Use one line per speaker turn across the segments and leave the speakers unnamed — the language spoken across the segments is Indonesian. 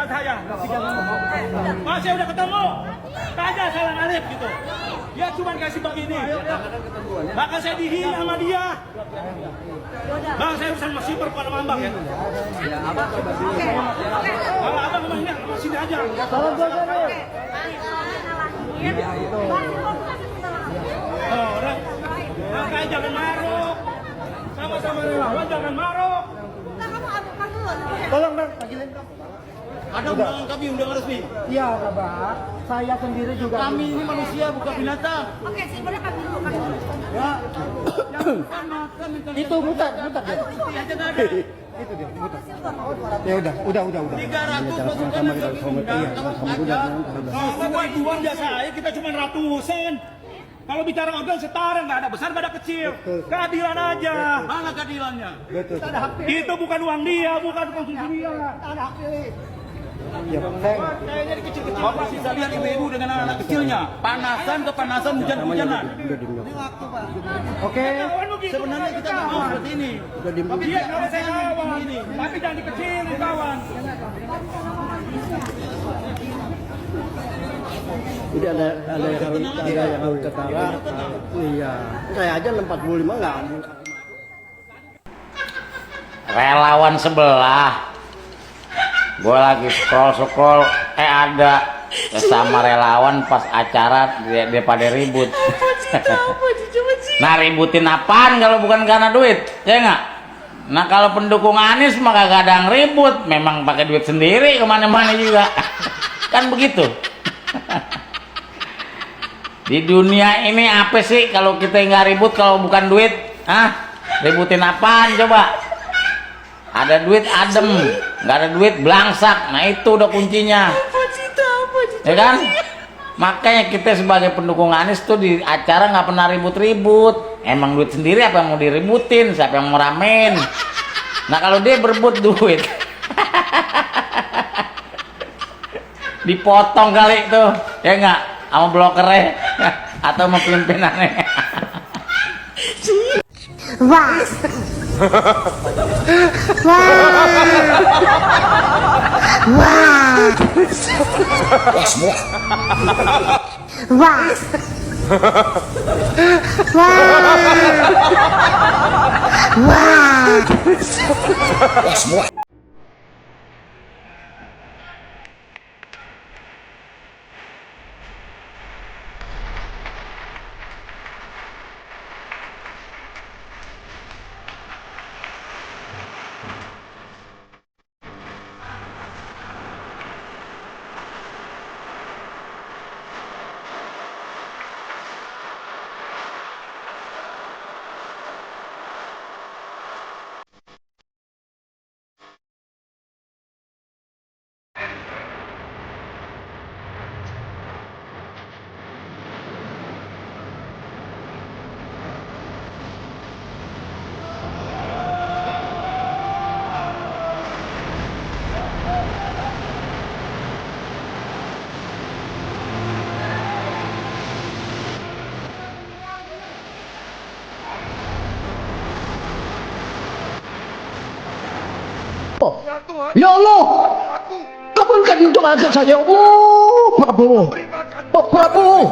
depan saya. Mas, saya udah ketemu. Tanya Salang Arif gitu. Dia cuma kasih begini. Bahkan saya dihina sama dia. Bang, saya urusan masih berpada mambang ya. Kalau abang sama ini, sama sini aja. Oh, orang. Makanya jangan maruk. Sama-sama relawan jangan maruk.
Tolong dong, panggilin dong.
Ada undangan kami, undangan resmi.
Iya, Bapak. Saya sendiri juga.
Kami ini manusia, bukan binatang.
Oke, sebenarnya kami dulu, kami dulu.
Ya. Jangan makan,
Itu mutar dia.
putih aja nggak ada.
Itu dia, mutar. Ya udah.
300 pasukan yang kami undang, kamu ada. Kalau ribuan biasa aja, kita cuma ratusan. Kalau bicara organ setara, nggak ada besar, nggak ada kecil. Keadilan aja. Mana keadilannya?
Betul.
Itu bukan uang dia, bukan konsumsi dia.
Ada hak pilih. Ya, Neng.
Kayaknya kecil-kecil. Bapak bisa lihat ibu-ibu dengan anak-anak kecilnya. Kepanasan, hujan-hujanan.
Oke.
Sebenarnya kita nggak mau seperti ini. Tapi dia kalau saya kawan ini, tapi jangan dikecilin kawan.
Jadi ada yang ketara. Iya. Saya aja 45 nggak ambil.
Relawan sebelah gue lagi scroll ada sama relawan pas acara dia pada ribut. Nah, ributin apaan kalau bukan karena duit, ya nggak? Nah, kalau pendukung Anies mah kagak ada yang ribut, memang pakai duit sendiri kemana-mana juga. Kan begitu. Di dunia ini apa sih kalau kita nggak ribut kalau bukan duit? Hah? Ributin apaan coba? Ada duit adem, nggak ada duit belangsak. Nah, itu udah kuncinya. Ya kan? Makanya kita sebagai pendukung Anies tuh di acara nggak pernah ribut-ribut. Emang duit sendiri apa yang mau diributin? Siapa yang mau ramein? Nah, kalau dia berebut duit, dipotong kali tuh, ya nggak? Sama blokernya atau sama pimpinannya.
Wah. Wah. Wah. Wah. Wah. Wah.
Ya Allah, kabulkan doa saya. Oh, Prabowo, Pak Prabowo,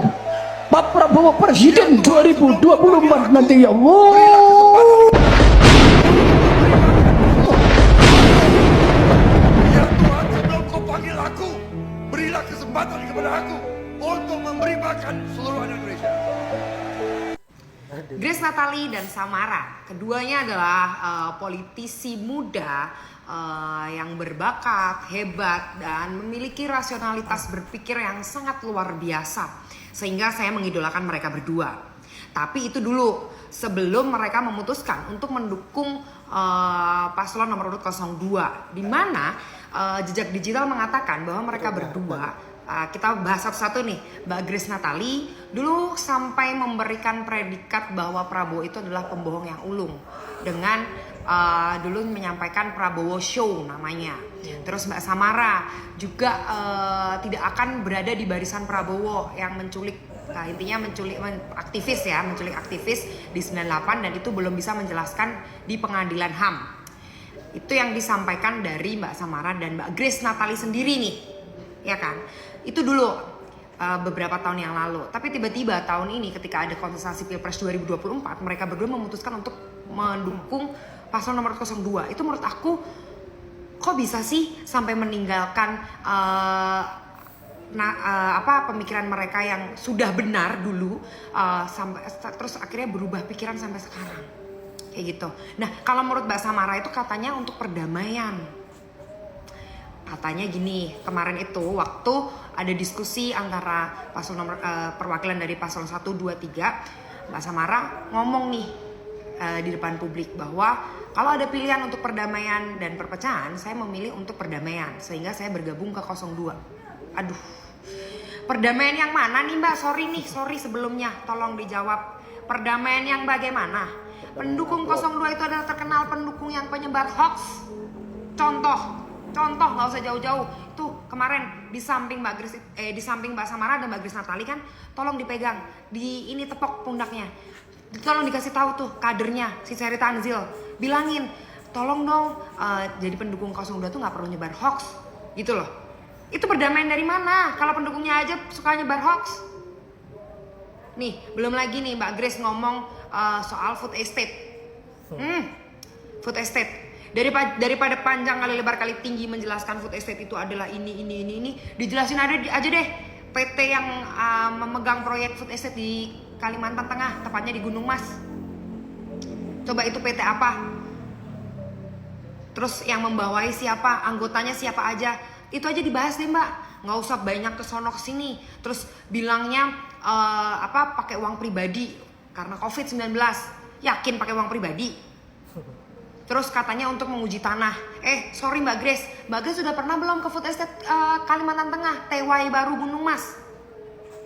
Pak Prabowo Presiden 2024 nanti, ya Allah.
Ya Tuhan, sebelum kau panggil aku, berilah kesempatan kepada aku untuk memberi makan seluruh anak Indonesia.
Grace Natali dan Samara, keduanya adalah politisi muda yang berbakat, hebat, dan memiliki rasionalitas berpikir yang sangat luar biasa. Sehingga saya mengidolakan mereka berdua. Tapi itu dulu, sebelum mereka memutuskan untuk mendukung paslon nomor urut 02. Di mana jejak digital mengatakan bahwa mereka berdua, kita bahas satu-satu nih. Mbak Grace Natali dulu sampai memberikan predikat bahwa Prabowo itu adalah pembohong yang ulung. Dengan dulu menyampaikan Prabowo Show namanya. Terus Mbak Samara juga tidak akan berada di barisan Prabowo yang menculik, intinya menculik aktivis di 98, dan itu belum bisa menjelaskan di pengadilan HAM. Itu yang disampaikan dari Mbak Samara dan Mbak Grace Natali sendiri nih, ya kan? Itu dulu beberapa tahun yang lalu. Tapi tiba-tiba tahun ini ketika ada kontestasi Pilpres 2024, mereka berdua memutuskan untuk mendukung paslon nomor 02. Itu menurut aku, kok bisa sih sampai meninggalkan pemikiran mereka yang sudah benar dulu, sampai terus akhirnya berubah pikiran sampai sekarang. Kayak gitu. Nah, kalau menurut Mbak Samara itu katanya untuk perdamaian. Katanya gini, kemarin itu waktu ada diskusi antara paslon nomor perwakilan dari paslon 1, 2, 3, Mbak Samara ngomong nih di depan publik bahwa kalau ada pilihan untuk perdamaian dan perpecahan, saya memilih untuk perdamaian, sehingga saya bergabung ke 02. Aduh, perdamaian yang mana nih Mbak? Sorry sebelumnya, tolong dijawab. Perdamaian yang bagaimana? Pendukung 02 itu adalah terkenal pendukung yang penyebar hoax. Contoh nggak usah jauh-jauh. Itu kemarin di samping Mbak Samara dan Mbak Grace Natali kan, tolong dipegang, ini tepok pundaknya. Tolong dikasih tahu tuh kadernya, si Seri Tanzil, bilangin, tolong dong jadi pendukung 02 tuh nggak perlu nyebar hoax, gitu loh. Itu perdamaian dari mana? Kalau pendukungnya aja suka nyebar hoax. Nih, belum lagi nih Mbak Grace ngomong soal food estate. Food estate. Daripada panjang kali lebar kali tinggi menjelaskan food estate itu adalah ini, dijelasin aja deh PT yang memegang proyek food estate di Kalimantan Tengah, tepatnya di Gunung Mas. Coba itu PT apa? Terus yang membawahi siapa? Anggotanya siapa aja? Itu aja dibahas deh Mbak. Nggak usah banyak kesono kesini. Terus bilangnya pakai uang pribadi karena COVID-19. Yakin pakai uang pribadi? Terus katanya untuk menguji tanah. Sorry Mbak Grace sudah pernah belum ke food estate Kalimantan Tengah, TWI Baru Gunung Mas?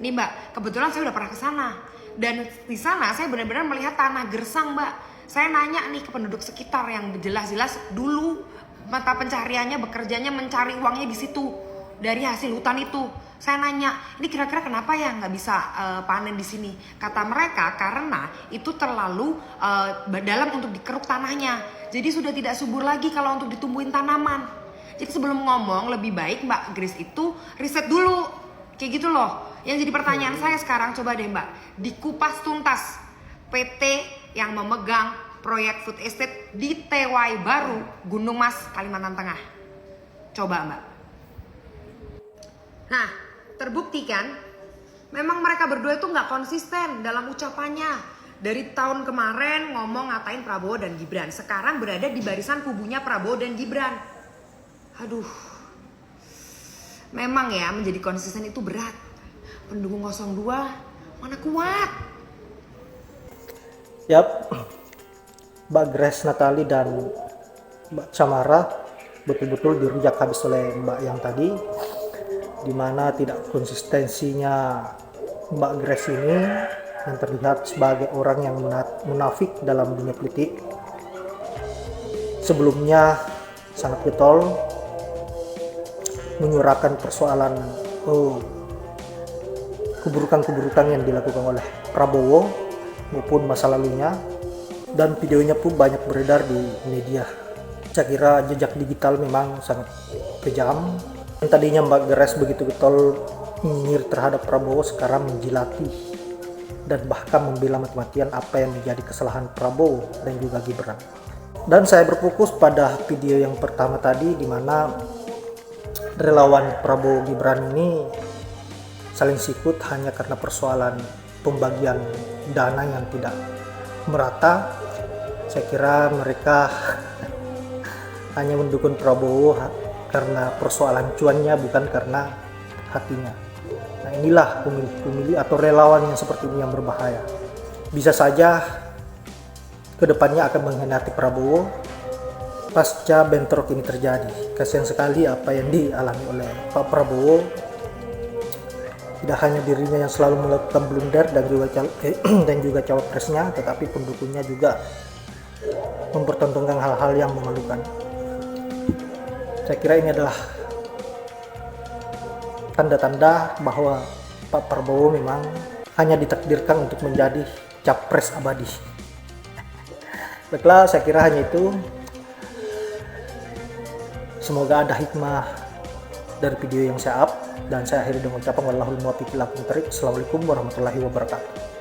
Nih Mbak, kebetulan saya udah pernah ke sana. Dan di sana saya benar-benar melihat tanah gersang Mbak. Saya nanya nih ke penduduk sekitar yang jelas-jelas dulu mata pencariannya, bekerjanya mencari uangnya di situ dari hasil hutan itu. Saya nanya, ini kira-kira kenapa ya nggak bisa panen di sini? Kata mereka karena itu terlalu dalam untuk dikeruk tanahnya. Jadi sudah tidak subur lagi kalau untuk ditumbuhin tanaman. Jadi sebelum ngomong lebih baik Mbak Grace itu riset dulu. Kayak gitu loh. Yang jadi pertanyaan saya sekarang, coba deh Mbak, dikupas tuntas PT yang memegang proyek food estate di TWI Baru Gunung Mas, Kalimantan Tengah. Coba Mbak. Nah, terbukti kan, memang mereka berdua itu nggak konsisten dalam ucapannya. Dari tahun kemarin ngomong ngatain Prabowo dan Gibran, sekarang berada di barisan kubunya Prabowo dan Gibran. Aduh, memang ya menjadi konsisten itu berat. Pendukung 02 mana kuat.
Yap, Mbak Grace Natali dan Mbak Samara betul-betul dirujak habis oleh Mbak yang tadi, dimana tidak konsistensinya Mbak Grace ini yang terlihat sebagai orang yang munafik dalam dunia politik. Sebelumnya sangat getol menyuarakan persoalan keburukan-keburukan yang dilakukan oleh Prabowo maupun masa lalunya, dan videonya pun banyak beredar di media. Saya kira jejak digital memang sangat kejam. Yang tadinya Mbak Grace begitu getol nyinyir terhadap Prabowo, sekarang menjilati dan bahkan membela mati-matian apa yang menjadi kesalahan Prabowo dan juga Gibran. Dan saya berfokus pada video yang pertama tadi, di mana relawan Prabowo Gibran ini saling sikut hanya karena persoalan pembagian dana yang tidak merata. Saya kira mereka hanya mendukung Prabowo karena persoalan cuannya, bukan karena hatinya. Nah, inilah pemilih-pemilih atau relawan yang seperti ini yang berbahaya. Bisa saja kedepannya akan mengkhianati Prabowo pasca bentrok ini terjadi. Kasihan sekali apa yang dialami oleh Pak Prabowo. Tidak hanya dirinya yang selalu melakukan blunder dan juga cawapresnya, tetapi pendukungnya juga mempertontonkan hal-hal yang memalukan. Saya kira ini adalah tanda-tanda bahwa Pak Prabowo memang hanya ditakdirkan untuk menjadi capres abadi. Baiklah, saya kira hanya itu. Semoga ada hikmah dari video yang saya up, dan saya akhiri dengan ucapan wallahul muwaffiq ila aqwamit thoriq. Assalamualaikum warahmatullahi wabarakatuh.